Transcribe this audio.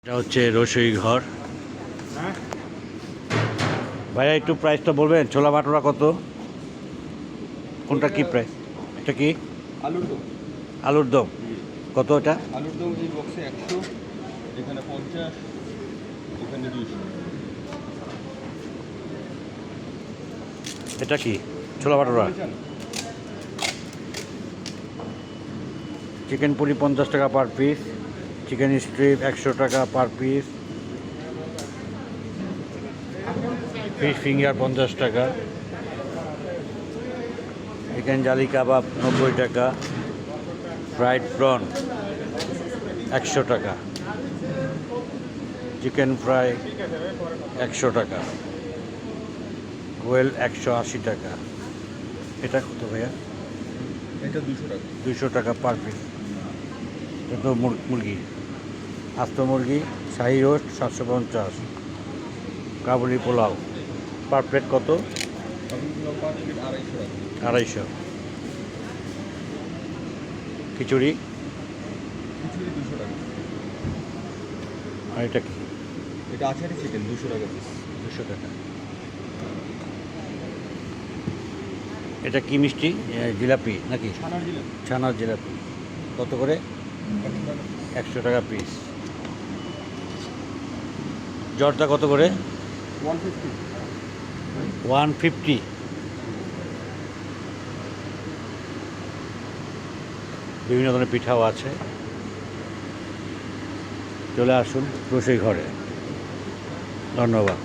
এটা হচ্ছে রসই ঘর। ভাইয়া একটু প্রাইসটা বলবেন, ছোলা ভাটোরা কত, কোনটা কি প্রাইস? এটা কি আলুর দম? আলুর দম কত? এটা আলুর দম এই বক্সে 100, এখানে 50, এখানে 200। এটা কি ছোলা ভাটোরা? চিকেন পুরি 50 টাকা পার পিস, চিকেন স্ট্রিপ 100 টাকা পার পিস, ফিশ ফিঙ্গার 50 টাকা, চিকেন জালি কাবাব 90 টাকা, ফ্রাইড প্রন 100 টাকা, চিকেন ফ্রাই 100 টাকা, কোয়েল 180 টাকা। এটা কত ভাইয়া? এটা 200 টাকা। 200 টাকা পার পিস। এটা তো মুরগি, আস্ত মুরগি, শাহি রোস্ট 750, কাবুলি পোলাও পার প্লেট কত? সবগুলো পার প্লেট 250 টাকা। 250। খিচুড়ি খিচুড়ি 200 টাকা। আর এটা কি? এটা আচারি চিকেন 200 টাকা পিস। 200 টাকা। এটা কি মিষ্টি? জিলাপি নাকি? ছানার জিলাপি ছানার জিলাপি কত করে? 100 টাকা পিস। জর্দা কত করে? 150। 150। বিভিন্ন ধরনের পিঠাও আছে। চলে আসুন রসই ঘরে। ধন্যবাদ।